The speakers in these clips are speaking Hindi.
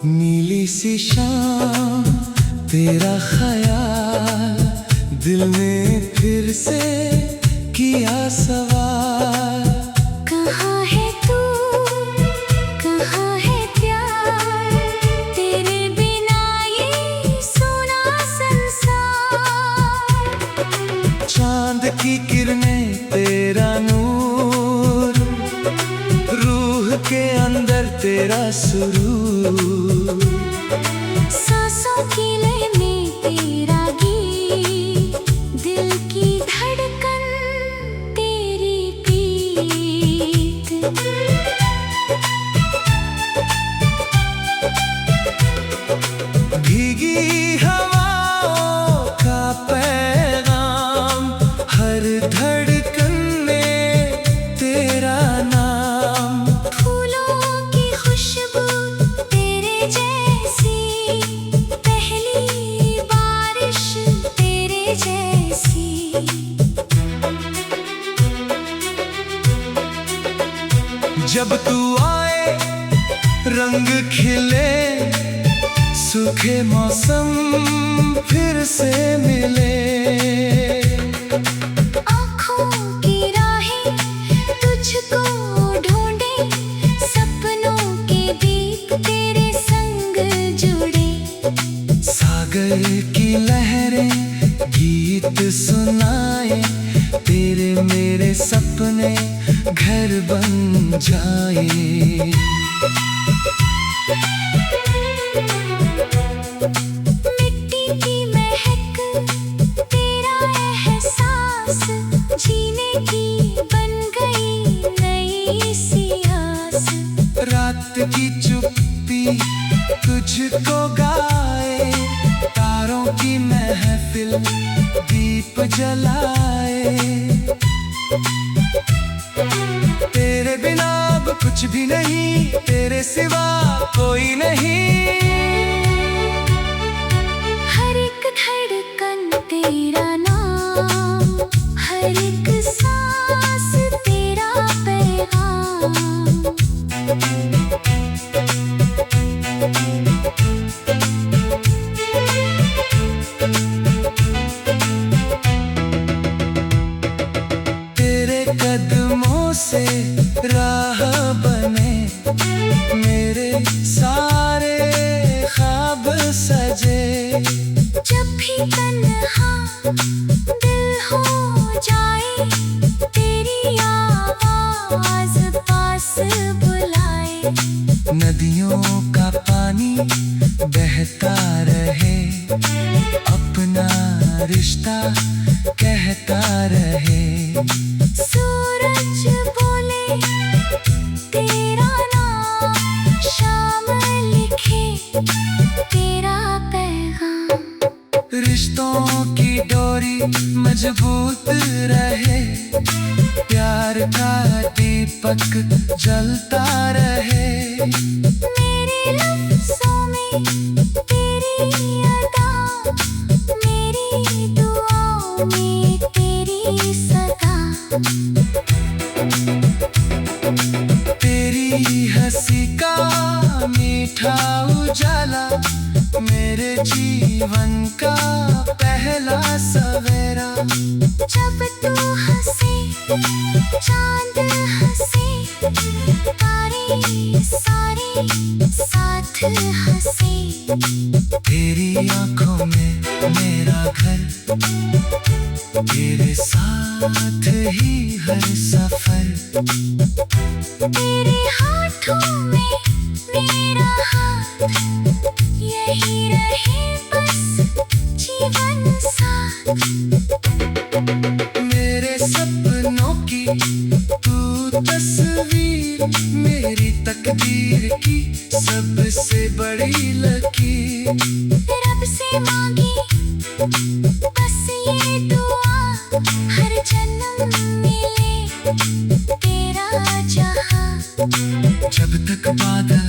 नीली सी शाम तेरा ख्याल दिल ने फिर से किया सवाल। कहाँ है तू, कहाँ है प्यार, तेरे बिना ये सुना संसार। चांद की किरणें तेरा नूर, रूह के अंदर तेरा सुरूर। सांसों की लय में तेरा गीत, दिल की धड़कन तेरी प्रीत। भीगी हवाओं का पैगाम, हर धड़कन में तेरा नाम। फूलों की खुशबू तेरे जैसी, पहली बारिश तेरे जैसी। जब तू आए रंग खिले, सूखे मौसम फिर से मिले। आँखों की राहें तुझको ढूंढे, सपनों के दीप तेरे संग जुड़े। सागर की लहरें गीत सुनाए, तेरे मेरे सपने घर बन जाए। मिट्टी की महक तेरा एहसास, जीने की बन गई नई सी आस। रात की चुप्पी तुझको गाए, तारों की महफिल दीप जलाए। तेरे बिना अब कुछ भी नहीं, तेरे सिवा कोई नहीं। हर एक धड़कन तेरा नाम, हर एक सांस तेरा पैगाम। तेरे कदमों से राह बने, मेरे सारे ख्वाब सजे। जब भी तन्हा दिल हो जाए, तेरी आवाज पास बुलाए। नदियों का पानी बहता रहे, अपना रिश्ता कहता रहे। सूरज बोले तेरा नाम, शाम लिखे तेरा पैगाम। रिश्तों की डोरी मजबूत रहे, प्यार का दीपक जलता रहे। मेरे लफ्ज़ों में तेरी अदा, मेरी दुआओं में तेरी सदा। तेरी हंसी का मीठा उजाला, मेरे जीवन का पहला सवेरा। जब तू हंसे चांद हंसे, तारे सारे साथ हंसे। तेरी आंखों में मेरा घर, तेरे साथ ही हर सफर। तेरे हाथों में मेरा हाथ, यही रहे बस जीवन साथ। मेरे सपनों की तू तस्वीर, मेरी तकदीर की सबसे बड़ी लकीर। रब से मांगी बस ये दुआ, हर जन्म मिले तेरा जहां। जब तक बादल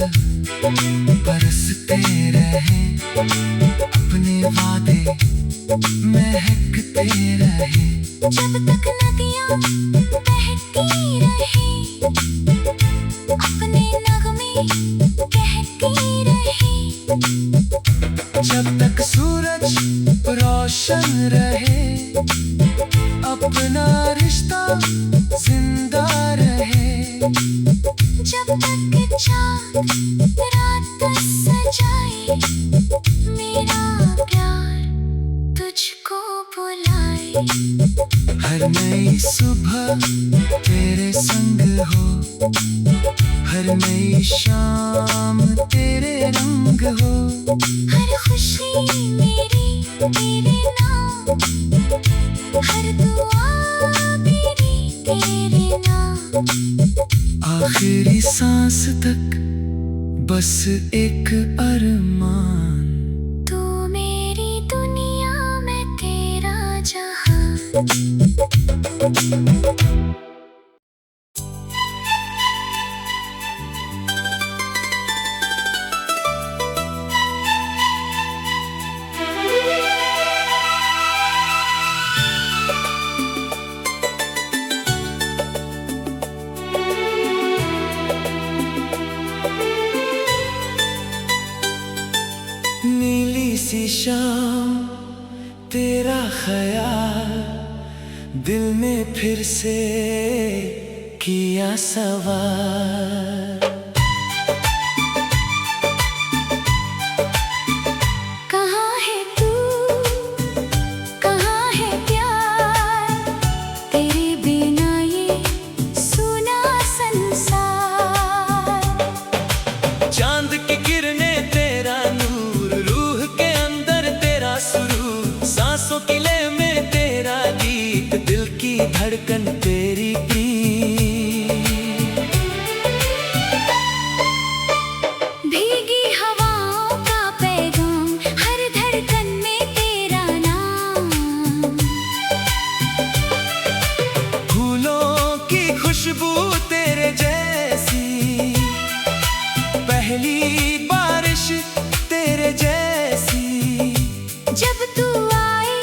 बरसते रहे, अपने वादे महकते रहे। जब तक नदियां बहती रहे, अपने नगमे कहती रहे। चाँद रात सजाए, मेरा प्यार तुझको बुलाए। हर नई सुबह तेरे संग हो, हर नई शाम तेरे रंग हो। हर खुशी मेरी तेरे नाम, हर दुआ मेरी तेरे नाम। आखिरी सांस तक बस एक अरमान, तू मेरी दुनिया मैं तेरा जहां। नीली सी शाम तेरा ख्याल, दिल में फिर से किया सवाल। कहाँ है तू, कहाँ है प्यार, तेरे बिना ये सुना संसार। चांद की किरणें तेरा नूर, रूह के अंदर तेरा सुरूर, सांसों की लय में तेरा गीत, दिल की धड़कन तेरी प्रीत। भीगी हवाओं का पैगाम, हर धड़कन में तेरा नाम। फूलों की खुशबू तेरे जैसी, पहली बारिश तेरे जैसी। जब तू आए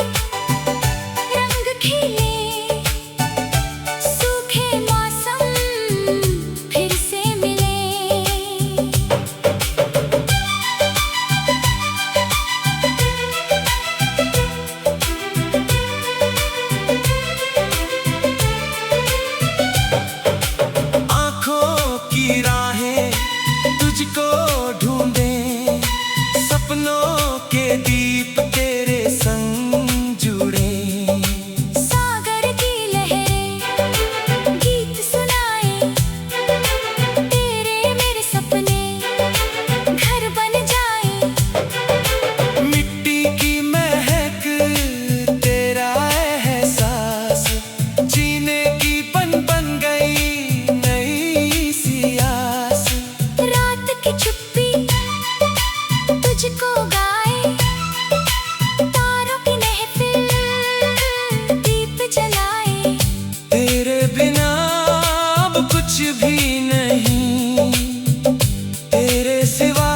रंग खिले, सूखे मौसम फिर से मिले। आँखों की राहें तुझको ढूंढें, सपनों के दीप तेरे संग जुड़े। सागर की लहरें गीत सुनाए, तेरे मेरे सपने घर बन जाए। मिट्टी की महक तेरा एहसास, जीने की बन गई नई सी आस। रात की चुप्पी तुझको गाए, तारों की महफिल दीप जलाए। तेरे बिना अब कुछ भी नहीं, तेरे सिवा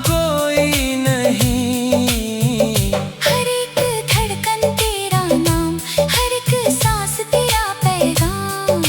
कोई नहीं। हर एक धड़कन तेरा नाम, हर एक सांस तेरा पैगाम।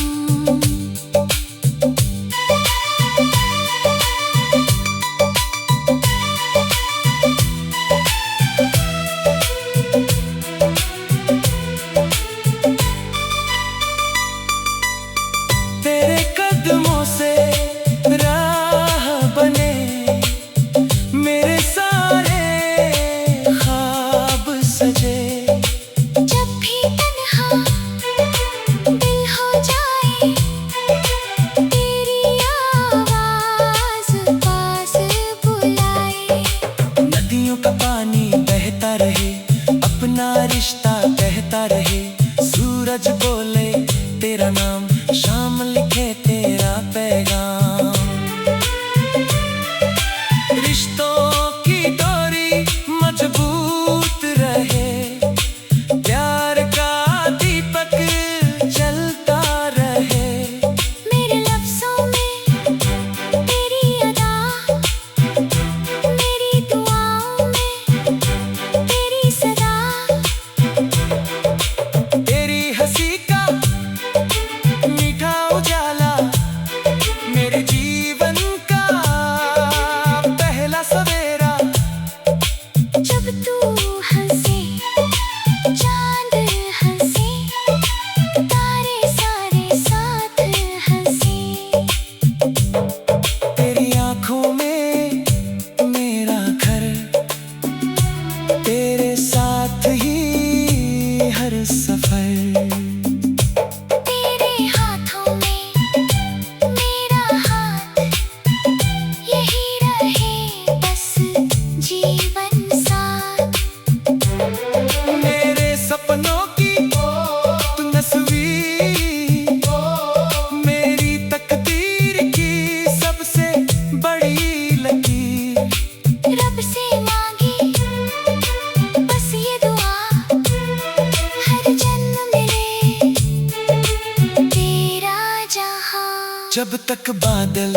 जब तक बादल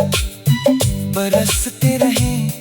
बरसते रहें,